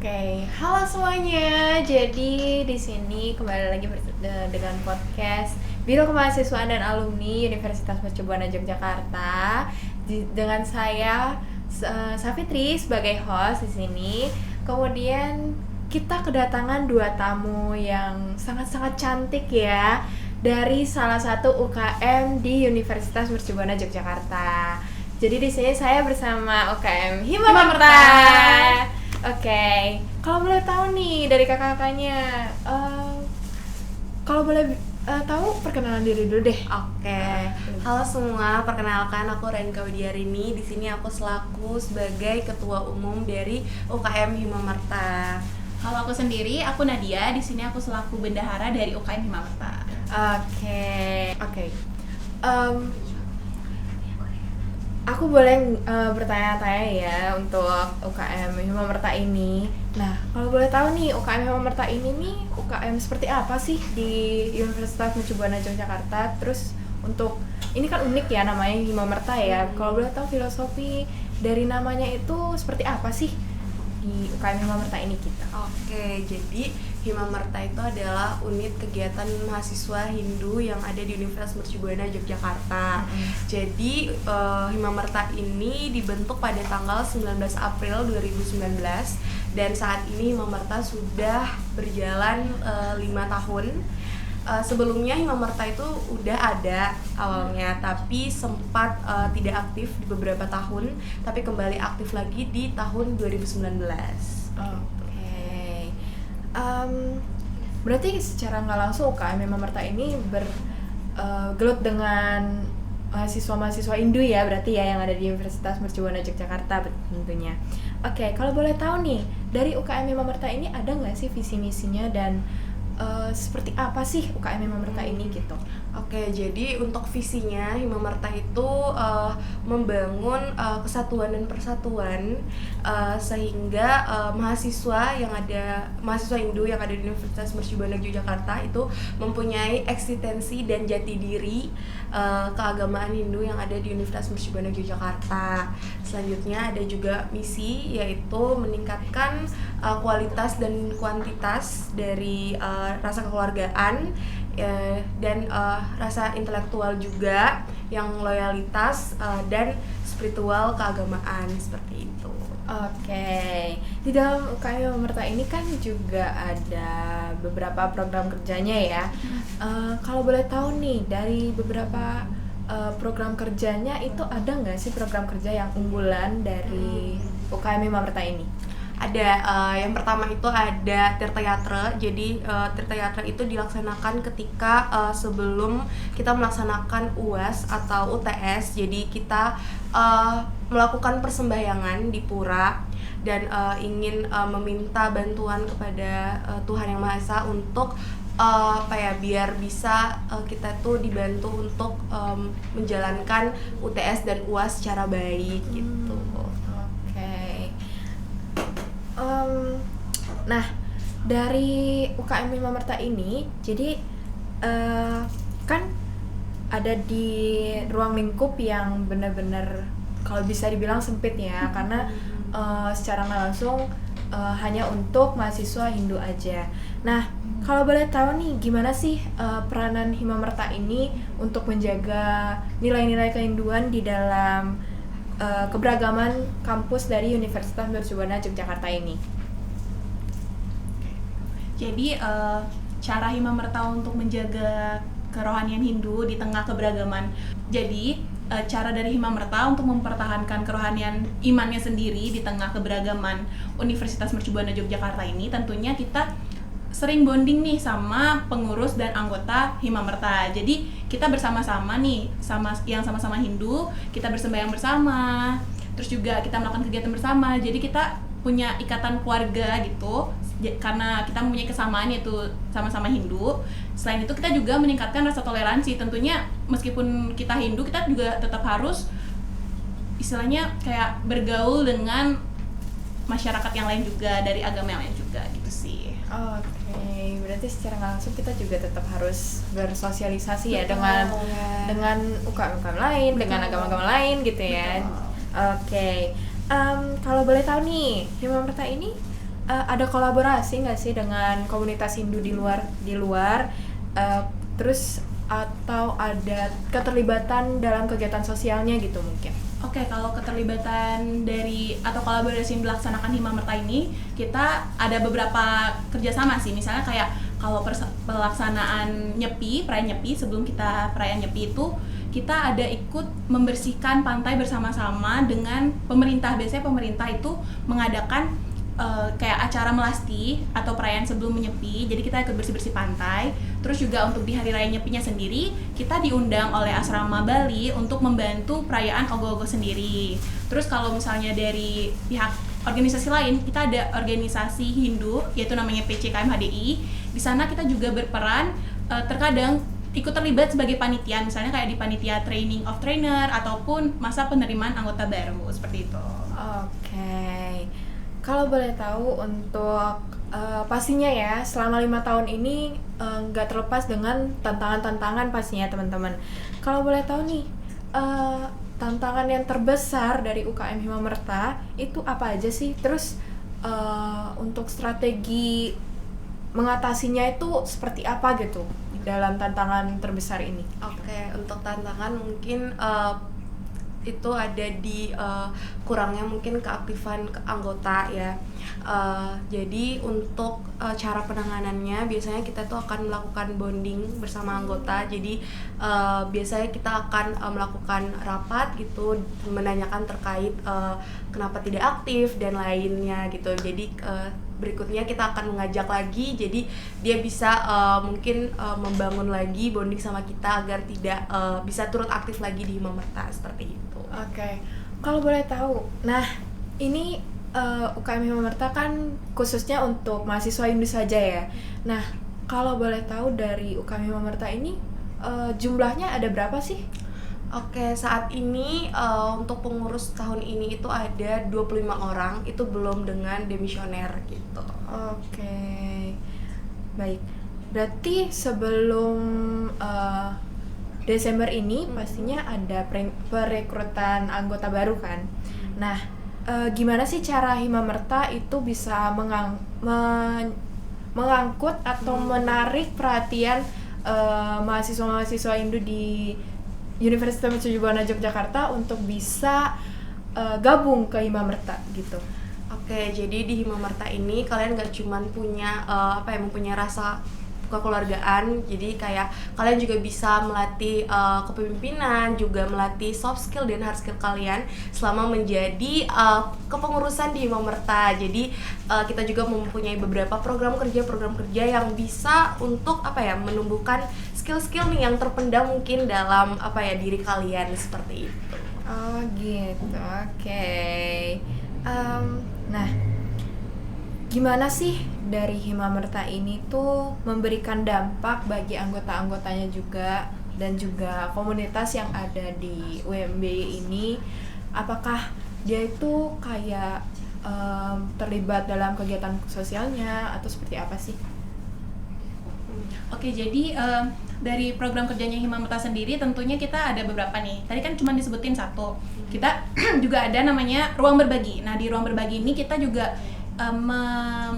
Halo semuanya. Jadi di sini kembali lagi dengan podcast Biro Kemahasiswaan dan Alumni Universitas Mercubuana Yogyakarta. Dengan saya Safitri sebagai host di sini. Kemudian kita kedatangan dua tamu yang sangat-sangat cantik ya dari salah satu UKM di Universitas Mercubuana Yogyakarta. Jadi di sini saya bersama UKM Himamerta. Kalau boleh tahu nih dari kakak-kakaknya, kalau boleh tahu perkenalan diri dulu deh. Halo semua, perkenalkan aku Renka Widiarini. Di sini aku selaku sebagai ketua umum dari UKM Himamerta. Kalau aku sendiri, aku Nadia. Di sini aku selaku bendahara dari UKM Himamerta. Aku boleh bertanya-tanya ya untuk UKM Himamerta ini. Nah, kalau boleh tahu nih UKM Himamerta ini nih UKM seperti apa sih di Universitas Mercubuana Yogyakarta? Terus untuk ini kan unik ya namanya Himamerta ya. Kalau boleh tahu filosofi dari namanya itu seperti apa sih di UKM Himamerta ini kita? Jadi Himamerta itu adalah unit kegiatan mahasiswa Hindu yang ada di Universitas Mercubuana Yogyakarta. Jadi Himamerta ini dibentuk pada tanggal 19 April 2019 dan saat ini Himamerta sudah berjalan 5 tahun. Sebelumnya Himamerta itu udah ada awalnya, tapi sempat tidak aktif di beberapa tahun, tapi kembali aktif lagi di tahun 2019. Berarti secara nggak langsung UKM Himamerta ini bergelut dengan mahasiswa-mahasiswa Hindu ya, berarti ya yang ada di Universitas Mercubuana Yogyakarta tentunya. Kalau boleh tahu nih dari UKM Himamerta ini ada nggak sih visi misinya dan seperti apa sih UKM Himamerta ini gitu? Jadi untuk visinya Himamerta itu membangun kesatuan dan persatuan sehingga mahasiswa Hindu yang ada di Universitas Mercubuana Yogyakarta itu mempunyai eksistensi dan jati diri keagamaan Hindu yang ada di Universitas Mercubuana Yogyakarta. Selanjutnya ada juga misi, yaitu meningkatkan kualitas dan kuantitas dari rasa kekeluargaan dan rasa intelektual juga, yang loyalitas dan spiritual keagamaan, seperti itu. Di dalam UKM Himamerta ini kan juga ada beberapa program kerjanya ya. Kalau boleh tahu nih dari beberapa program kerjanya itu ada nggak sih program kerja yang unggulan dari UKM Himamerta ini? Ada, yang pertama itu ada Tirta Yatra. Jadi Tirta Yatra itu dilaksanakan ketika sebelum kita melaksanakan UAS atau UTS. Jadi kita melakukan persembahyangan di pura dan ingin meminta bantuan kepada Tuhan Yang Maha Esa untuk biar bisa kita tuh dibantu untuk menjalankan UTS dan UAS secara baik gitu. Nah, dari UKM Himamerta ini, jadi kan ada di ruang lingkup yang benar-benar kalau bisa dibilang sempit ya, karena secara nggak langsung hanya untuk mahasiswa Hindu aja. Nah, kalau boleh tahu nih, gimana sih peranan Himamerta ini untuk menjaga nilai-nilai kehinduan di dalam keberagaman kampus dari Universitas Mercubuana Yogyakarta ini? Jadi cara Himamerta untuk menjaga kerohanian Hindu di tengah keberagaman. Jadi cara dari Himamerta untuk mempertahankan kerohanian imannya sendiri di tengah keberagaman Universitas Mercubuana Yogyakarta ini, tentunya kita sering bonding nih sama pengurus dan anggota Himamerta. Jadi kita bersama-sama nih, sama-sama Hindu, kita bersembahyang bersama, terus juga kita melakukan kegiatan bersama. Jadi kita punya ikatan keluarga gitu, karena kita mempunyai kesamaan yaitu sama-sama Hindu. Selain itu kita juga meningkatkan rasa toleransi. Tentunya meskipun kita Hindu, kita juga tetap harus istilahnya kayak bergaul dengan masyarakat yang lain juga, dari agama yang lain juga gitu sih. Berarti secara langsung kita juga tetap harus bersosialisasi ya dengan UKM lain, dengan agama-agama lain gitu ya. Kalau boleh tahu nih, Himamerta ini ada kolaborasi nggak sih dengan komunitas Hindu di luar terus atau ada keterlibatan dalam kegiatan sosialnya gitu mungkin? Oke, kalau keterlibatan dari atau kolaborasi yang dilaksanakan Himamerta ini, kita ada beberapa kerjasama sih. Misalnya kayak kalau pelaksanaan Nyepi, perayaan Nyepi, sebelum kita perayaan Nyepi itu, kita ada ikut membersihkan pantai bersama-sama dengan pemerintah. Biasanya pemerintah itu mengadakan kayak acara melasti atau perayaan sebelum Nyepi, jadi kita ikut bersih-bersih pantai. Terus juga untuk di hari raya Nyepinya sendiri, kita diundang oleh Asrama Bali untuk membantu perayaan Ogoh-Ogoh sendiri. Terus kalau misalnya dari pihak organisasi lain, kita ada organisasi Hindu, yaitu namanya PCKM HDI. Di sana kita juga berperan, terkadang ikut terlibat sebagai panitia, misalnya kayak di panitia training of trainer ataupun masa penerimaan anggota baru, seperti itu. Oke. Kalau boleh tahu untuk pastinya ya selama 5 tahun ini nggak terlepas dengan tantangan-tantangan pastinya teman-teman. Kalau boleh tahu nih tantangan yang terbesar dari UKM Himamerta itu apa aja sih? Terus untuk strategi mengatasinya itu seperti apa gitu dalam tantangan terbesar ini? Oke, untuk tantangan mungkin itu ada di kurangnya mungkin keaktifan anggota ya. Jadi untuk cara penanganannya biasanya kita tuh akan melakukan bonding bersama anggota. Jadi biasanya kita akan melakukan rapat gitu, menanyakan terkait kenapa tidak aktif dan lainnya gitu. Jadi berikutnya kita akan mengajak lagi, jadi dia bisa mungkin membangun lagi bonding sama kita agar tidak bisa turut aktif lagi di Himamerta seperti itu. Oke, kalau boleh tahu, nah ini UKM Himamerta kan khususnya untuk mahasiswa Hindu saja ya. Nah, kalau boleh tahu dari UKM Himamerta ini jumlahnya ada berapa sih? Oke, saat ini untuk pengurus tahun ini itu ada 25 orang, itu belum dengan demisioner gitu. Oke, baik. Berarti sebelum Desember ini pastinya ada perekrutan anggota baru kan? Nah, gimana sih cara Himamerta itu bisa mengangkut atau menarik perhatian mahasiswa-mahasiswa Hindu di Universitas Mercubuana Yogyakarta untuk bisa gabung ke Himamerta gitu? Oke, jadi di Himamerta ini kalian gak cuman punya mempunyai rasa kekeluargaan, jadi kayak kalian juga bisa melatih kepemimpinan, juga melatih soft skill dan hard skill kalian selama menjadi kepengurusan di Himamerta. Jadi kita juga mempunyai beberapa program kerja yang bisa untuk menumbuhkan skill-skill nih yang terpendam mungkin dalam diri kalian seperti itu. Oh gitu, oke. Nah, gimana sih dari Himamerta ini tuh memberikan dampak bagi anggota-anggotanya juga dan juga komunitas yang ada di UMB ini? Apakah dia itu kayak terlibat dalam kegiatan sosialnya atau seperti apa sih? Oke, jadi dari program kerjanya Himamerta sendiri tentunya kita ada beberapa nih. Tadi kan cuma disebutin satu. Kita juga ada namanya ruang berbagi. Nah, di ruang berbagi ini kita juga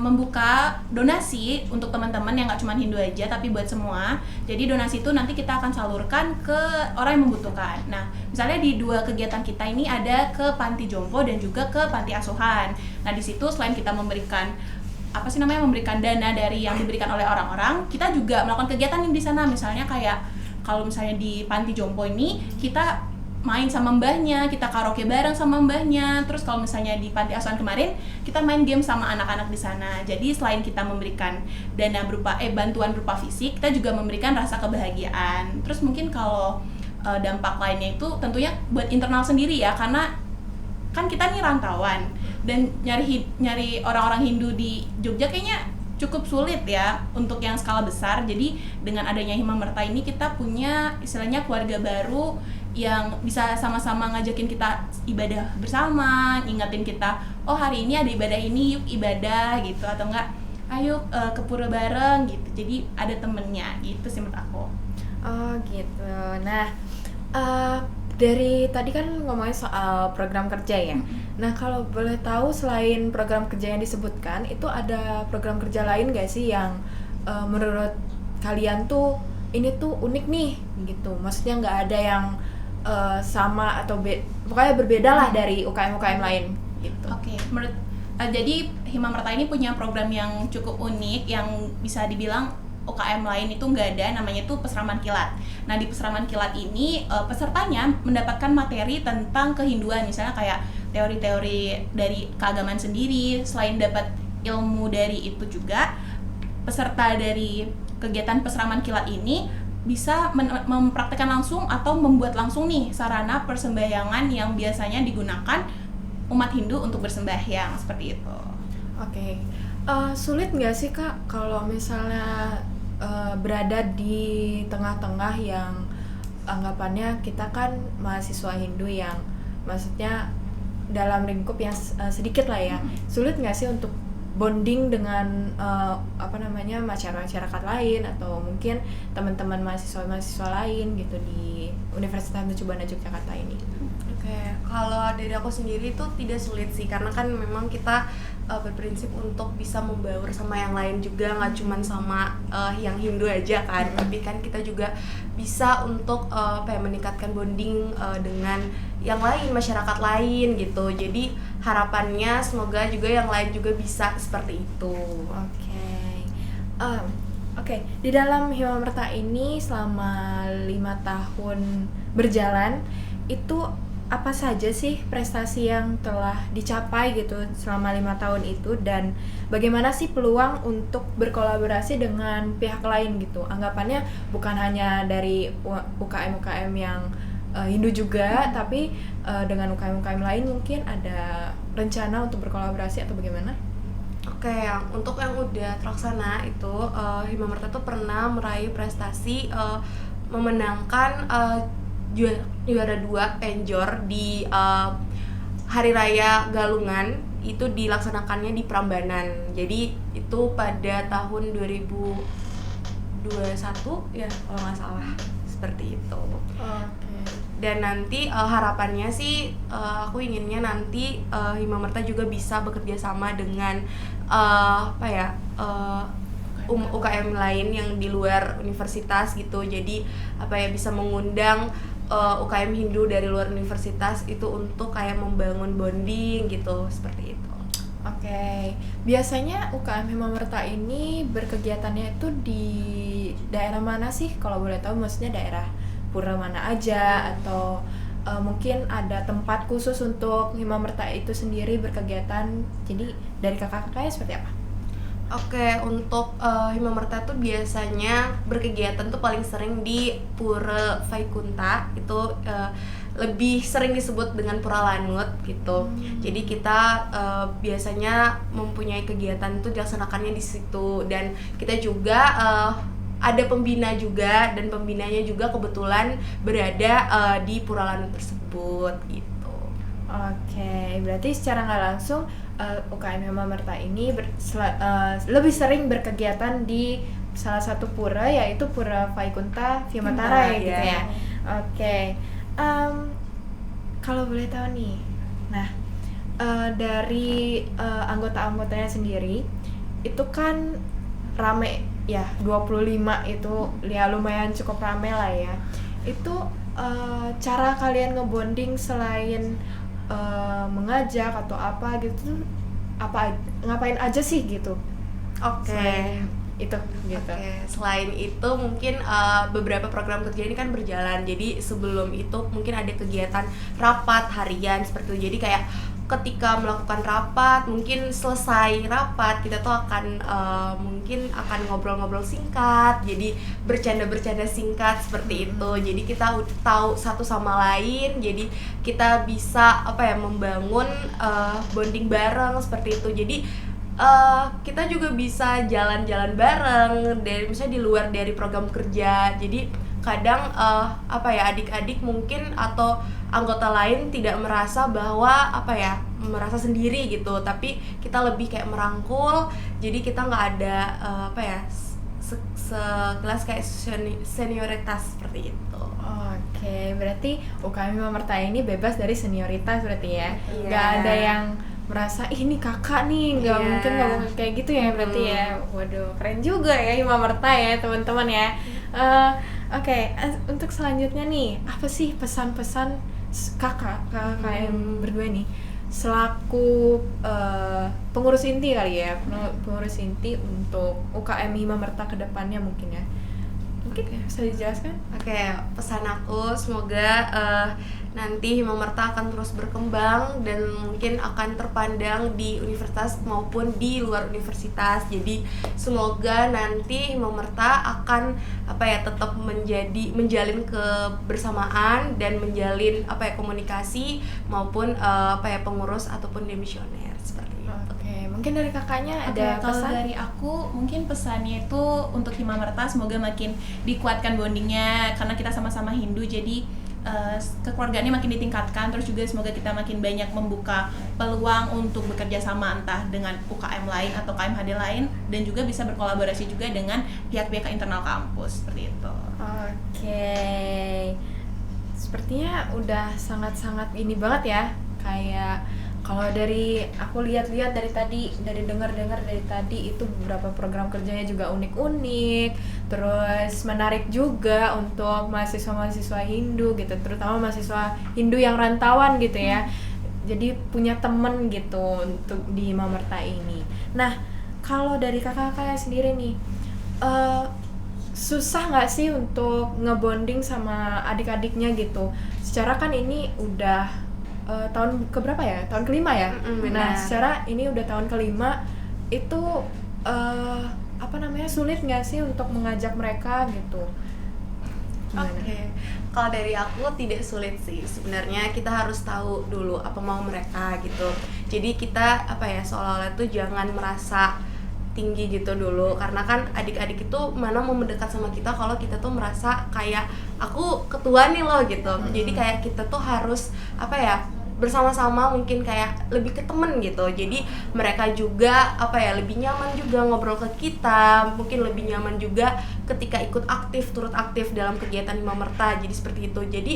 membuka donasi untuk teman-teman yang nggak cuma Hindu aja tapi buat semua. Jadi donasi itu nanti kita akan salurkan ke orang yang membutuhkan. Nah, misalnya di 2 kegiatan kita ini ada ke panti jompo dan juga ke panti asuhan. Nah, di situ selain kita memberikan memberikan dana dari yang diberikan oleh orang-orang, kita juga melakukan kegiatan yang di sana. Misalnya kayak kalau misalnya di panti jompo ini kita main sama mbahnya, kita karaoke bareng sama mbahnya. Terus kalau misalnya di panti asuhan kemarin kita main game sama anak-anak di sana. Jadi selain kita memberikan dana berupa bantuan berupa fisik, kita juga memberikan rasa kebahagiaan. Terus mungkin kalau dampak lainnya itu tentunya buat internal sendiri ya, karena kan kita nih rantauan dan nyari orang-orang Hindu di Jogja kayaknya cukup sulit ya untuk yang skala besar. Jadi dengan adanya Himamerta ini kita punya istilahnya keluarga baru yang bisa sama-sama ngajakin kita ibadah bersama, ingetin kita, oh hari ini ada ibadah ini, yuk ibadah gitu, atau enggak ayo ke pura bareng gitu. Jadi ada temennya gitu sih menurut aku. Oh gitu. Nah, Dari tadi kan ngomongin soal program kerja ya. Nah, kalau boleh tahu selain program kerja yang disebutkan, itu ada program kerja lain nggak sih yang menurut kalian tuh ini tuh unik nih gitu? Maksudnya nggak ada yang sama atau pokoknya berbeda lah dari UKM-UKM lain gitu. Oke, jadi Himamerta ini punya program yang cukup unik yang bisa dibilang UKM lain itu nggak ada, namanya tuh Peseraman Kilat. Nah, di Peseraman Kilat ini pesertanya mendapatkan materi tentang kehinduan, misalnya kayak teori-teori dari keagamaan sendiri. Selain dapat ilmu dari itu juga, peserta dari kegiatan Peseraman Kilat ini bisa mempraktikkan langsung atau membuat langsung nih sarana persembahyangan yang biasanya digunakan umat Hindu untuk bersembahyang, seperti itu. Oke. Sulit nggak sih Kak kalau misalnya berada di tengah-tengah yang anggapannya kita kan mahasiswa Hindu yang maksudnya dalam lingkup yang sedikit lah ya. Sulit nggak sih untuk bonding dengan masyarakat lain atau mungkin teman-teman mahasiswa lain gitu di Universitas Mercu Buana Yogyakarta ini? Oke, kalau dari aku sendiri itu tidak sulit sih, karena kan memang kita berprinsip untuk bisa membaur sama yang lain juga, nggak cuman sama yang Hindu aja kan, tapi kan kita juga bisa untuk meningkatkan bonding dengan yang lain, masyarakat lain gitu. Jadi harapannya semoga juga yang lain juga bisa seperti itu. Oke. Di dalam Himamerta ini selama 5 tahun berjalan, itu apa saja sih prestasi yang telah dicapai gitu selama 5 tahun itu, dan bagaimana sih peluang untuk berkolaborasi dengan pihak lain gitu? Anggapannya bukan hanya dari UKM-UKM yang Hindu juga, tapi dengan UKM-UKM lain mungkin ada rencana untuk berkolaborasi atau bagaimana? Oke, untuk yang udah terlaksana itu Himamerta tuh pernah meraih prestasi memenangkan juara 2 penjor di Hari Raya Galungan, itu dilaksanakannya di Prambanan. Jadi itu pada tahun 2021 ya kalau nggak salah, seperti itu. Dan nanti harapannya sih aku inginnya nanti Himamerta juga bisa bekerja sama dengan UKM lain yang di luar universitas gitu. Jadi bisa mengundang UKM Hindu dari luar universitas itu untuk kayak membangun bonding gitu, seperti itu. Oke. Biasanya UKM Himamerta ini berkegiatannya itu di daerah mana sih kalau boleh tahu? Maksudnya daerah pura mana aja, atau mungkin ada tempat khusus untuk Himamerta itu sendiri berkegiatan? Jadi dari kakak-kakaknya seperti apa? Oke, untuk Himamerta tuh biasanya berkegiatan tuh paling sering di Pura Vaikunta, itu lebih sering disebut dengan Pura Lanut gitu. Jadi kita biasanya mempunyai kegiatan tuh dilaksanakannya di situ, dan kita juga ada pembina juga, dan pembinanya juga kebetulan berada di Pura Lanut tersebut gitu. Oke, berarti secara nggak langsung UKM Himamerta ini lebih sering berkegiatan di salah satu pura, yaitu Pura Vaikunta Vimatarai gitu ya. Oke. Kalau boleh tahu nih, nah dari anggota-anggotanya sendiri itu kan rame ya, 25 itu ya lumayan cukup rame lah ya. Itu cara kalian ngebonding selain mengajak atau apa gitu, ngapain aja sih gitu? Oke. Itu gitu. Oke, selain itu mungkin beberapa program kerja ini kan berjalan. Jadi sebelum itu mungkin ada kegiatan rapat harian seperti itu. Jadi kayak ketika melakukan rapat, mungkin selesai rapat kita tuh akan mungkin akan ngobrol-ngobrol singkat, jadi bercanda-bercanda singkat seperti itu. Jadi kita tahu satu sama lain, jadi kita bisa membangun bonding bareng seperti itu. Jadi kita juga bisa jalan-jalan bareng dari misalnya di luar dari program kerja. Jadi kadang adik-adik mungkin atau anggota lain tidak merasa bahwa merasa sendiri gitu, tapi kita lebih kayak merangkul. Jadi kita nggak ada sekelas kayak senioritas seperti itu. Oke, berarti UKM Hima Merta ini bebas dari senioritas berarti ya? Iya. Nggak ada yang merasa, ih ini kakak nih, nggak Iya. mungkin kayak gitu ya berarti ya? Waduh, keren juga ya Hima Merta ya teman-teman ya. Oke, untuk selanjutnya nih, apa sih pesan-pesan kakak yang berdua nih selaku pengurus inti kali ya, pengurus inti untuk UKM Hima Merta ke depannya mungkin ya? Mungkin bisa dijelaskan? Oke, pesan aku semoga nanti Hima Merta akan terus berkembang dan mungkin akan terpandang di universitas maupun di luar universitas. Jadi semoga nanti Hima Merta akan tetap menjalin kebersamaan dan menjalin komunikasi maupun pengurus ataupun demisioner seperti itu. Oke, mungkin dari kakaknya Oke, ada kalau pesan? dari aku mungkin pesannya itu untuk Hima Merta semoga makin dikuatkan bondingnya karena kita sama-sama Hindu, jadi kekeluargaannya makin ditingkatkan, terus juga semoga kita makin banyak membuka peluang untuk bekerja sama entah dengan UKM lain atau KMHD lain, dan juga bisa berkolaborasi juga dengan pihak-pihak internal kampus seperti itu. Oke, sepertinya udah sangat-sangat ini banget ya. Kayak kalau dari aku lihat-lihat dari tadi, dari dengar-dengar dari tadi itu beberapa program kerjanya juga unik-unik, terus menarik juga untuk mahasiswa-mahasiswa Hindu gitu, terutama mahasiswa Hindu yang rantauan gitu ya. Jadi punya temen gitu untuk di Hima Merta ini. Nah, kalau dari kakak-kakaknya sendiri nih, susah nggak sih untuk ngebonding sama adik-adiknya gitu? Secara kan ini udah tahun keberapa ya? Tahun kelima ya? Nah, benar. secara ini udah tahun kelima, itu sulit nggak sih untuk mengajak mereka gitu? Gimana? Oke, kalau dari aku tidak sulit sih. Sebenarnya kita harus tahu dulu apa mau mereka gitu. Jadi kita seolah-olah tuh jangan merasa tinggi gitu dulu, karena kan adik-adik itu mana mau mendekat sama kita kalau kita tuh merasa kayak aku ketua nih loh gitu. Jadi kayak kita tuh harus bersama-sama, mungkin kayak lebih ke temen gitu. Jadi mereka juga lebih nyaman juga ngobrol ke kita, mungkin lebih nyaman juga ketika ikut aktif, turut aktif dalam kegiatan Hima Merta. Jadi seperti itu. Jadi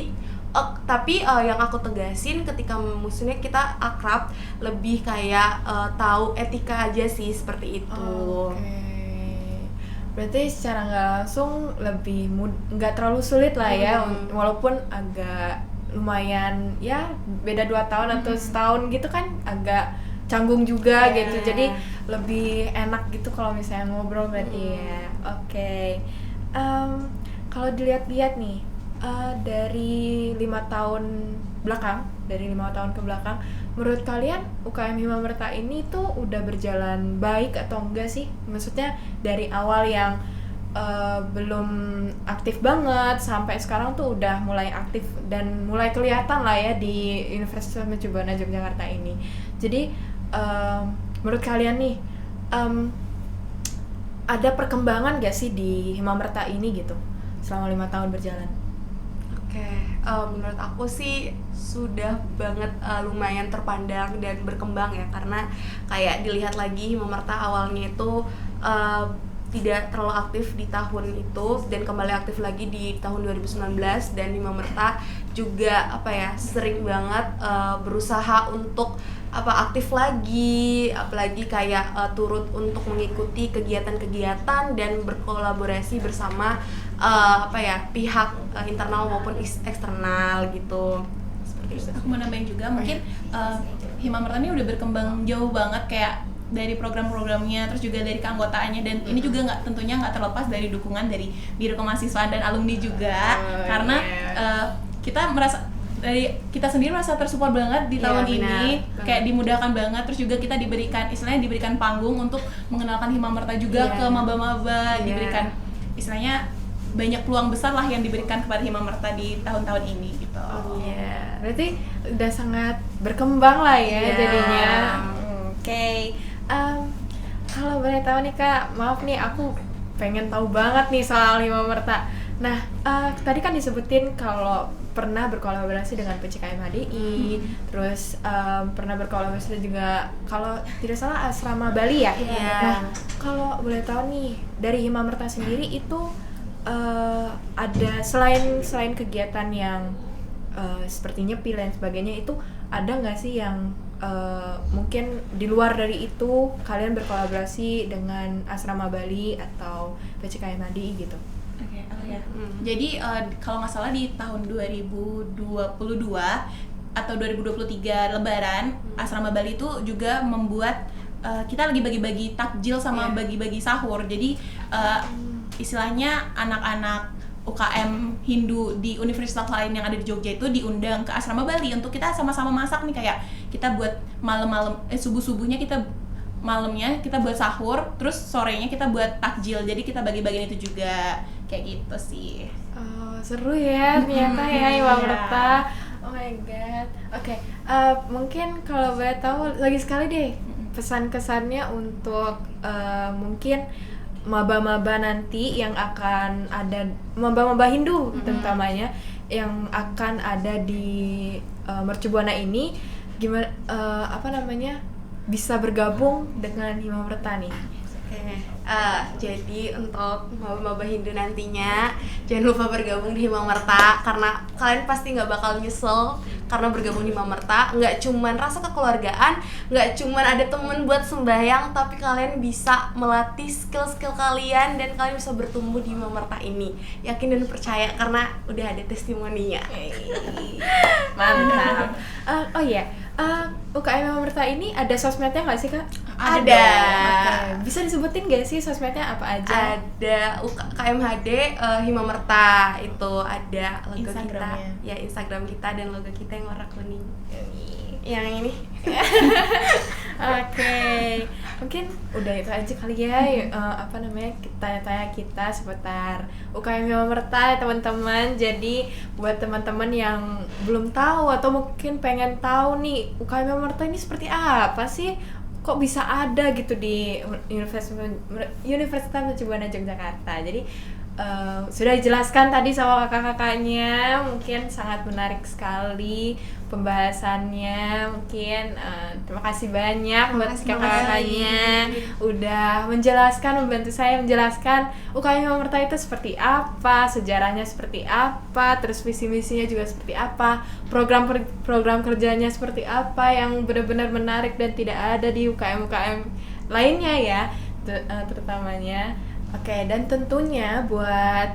tapi yang aku tegasin ketika maksudnya kita akrab, lebih kayak tahu etika aja sih, seperti itu. Oke. Berarti secara nggak langsung lebih nggak terlalu sulit lah ya, walaupun agak lumayan ya beda 2 tahun atau setahun gitu kan agak canggung juga gitu. Jadi lebih enak gitu kalau misalnya ngobrol berarti ya. Oke. Kalau dilihat-lihat nih dari 5 tahun ke belakang, menurut kalian UKM Hima Merta ini tuh udah berjalan baik atau enggak sih? Maksudnya dari awal yang belum aktif banget sampai sekarang tuh udah mulai aktif dan mulai kelihatan lah ya di Universitas Mercu Buana Yogyakarta ini. Jadi menurut kalian nih ada perkembangan gak sih di Hima Merta ini gitu selama 5 tahun berjalan? Oke, menurut aku sih sudah banget lumayan terpandang dan berkembang ya, karena kayak dilihat lagi Hima Merta awalnya itu tidak terlalu aktif di tahun itu dan kembali aktif lagi di tahun 2019, dan Hima Merta juga sering banget berusaha untuk aktif lagi, apalagi kayak turut untuk mengikuti kegiatan-kegiatan dan berkolaborasi bersama pihak internal maupun eksternal gitu. Seperti itu. Aku mau nambahin juga mungkin Hima Merta ini udah berkembang jauh banget, kayak dari program-programnya, terus juga dari keanggotaannya, dan ini juga tentunya nggak terlepas dari dukungan dari Biro Kemahasiswaan dan alumni juga, karena kita sendiri merasa tersupport banget di tahun ini, kayak dimudahkan banget, terus juga kita diberikan panggung untuk mengenalkan Hima Merta juga ke maba-maba, diberikan istilahnya banyak peluang besar lah yang diberikan kepada Hima Merta di tahun-tahun ini gitu. Berarti udah sangat berkembang lah ya jadinya. Oke. Kalau boleh tahu nih Kak, maaf nih aku pengen tahu banget nih soal Hima Merta. Nah, tadi kan disebutin kalau pernah berkolaborasi dengan PCKMHDI, terus pernah berkolaborasi juga kalau tidak salah asrama Bali ya. Nah, kalau boleh tahu nih dari Hima Merta sendiri itu ada selain kegiatan yang seperti nyepi dan sebagainya, itu ada nggak sih yang mungkin di luar dari itu kalian berkolaborasi dengan Asrama Bali atau PCKM HDI gitu? Oke, ya. Jadi kalau nggak salah di tahun 2022 atau 2023 Lebaran, Asrama Bali itu juga membuat kita lagi bagi-bagi takjil sama bagi-bagi sahur. Jadi istilahnya anak-anak UKM Hindu di universitas lain yang ada di Jogja itu diundang ke Asrama Bali untuk kita sama-sama masak nih, kayak kita buat malam-malam subuh-subuhnya kita malamnya kita buat sahur, terus sorenya kita buat takjil. Jadi kita bagi-bagiin itu juga kayak gitu sih. Oh, seru ya ternyata ya Iwamerta. Oh my god. Oke, mungkin kalau boleh tahu lagi sekali deh pesan-kesannya untuk mungkin maba-maba nanti yang akan ada, maba-maba Hindu terutamanya yang akan ada di Mercu Buana ini, gimana bisa bergabung dengan Himamerta nih. Jadi untuk maba-maba Hindu nantinya jangan lupa bergabung di Himamerta, karena kalian pasti nggak bakal nyesel karena bergabung di Himamerta. Nggak cuman rasa kekeluargaan, nggak cuman ada temen buat sembahyang, tapi kalian bisa melatih skill-skill kalian dan kalian bisa bertumbuh di Himamerta ini. Yakin dan percaya karena udah ada testimoninya. Mantap. Oh iya, UKM Himamerta ini ada sosmednya nggak sih Kak? Ada. Oke. Bisa disebutin nggak sih sosmednya apa aja? Ada KMHD Himamerta, itu ada logo kita, ya Instagram kita dan logo kita yang warna kuning. Yang ini. Oke, mungkin udah itu aja kali ya. Tanya-tanya kita seputar UKM Himamerta ya teman-teman. Jadi buat teman-teman yang belum tahu atau mungkin pengen tahu nih UKM Himamerta ini seperti apa sih? Kok bisa ada gitu di Universitas Mercu Buana Yogyakarta. Jadi sudah dijelaskan tadi sama kakak-kakaknya, mungkin sangat menarik sekali pembahasannya. Mungkin terima kasih banyak buat kakak-kakaknya udah menjelaskan, membantu saya menjelaskan UKM Himamerta itu seperti apa, sejarahnya seperti apa, terus visi-misinya juga seperti apa, program kerjanya seperti apa yang benar-benar menarik dan tidak ada di UKM-UKM lainnya ya, terutamanya. Oke, dan tentunya buat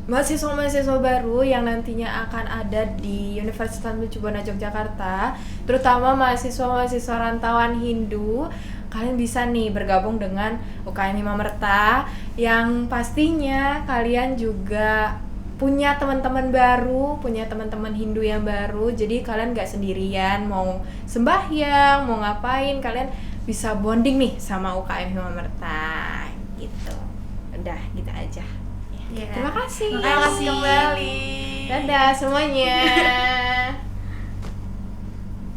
mahasiswa-mahasiswa baru yang nantinya akan ada di Universitas Mercu Buana Yogyakarta, terutama mahasiswa-mahasiswa rantauan Hindu, kalian bisa nih bergabung dengan UKM Himamerta yang pastinya kalian juga punya teman-teman baru, punya teman-teman Hindu yang baru. Jadi kalian gak sendirian mau sembahyang, mau ngapain, kalian bisa bonding nih sama UKM Himamerta gitu. Udah gitu aja. Yeah. Terima kasih. Terima kasih kembali. Dadah semuanya.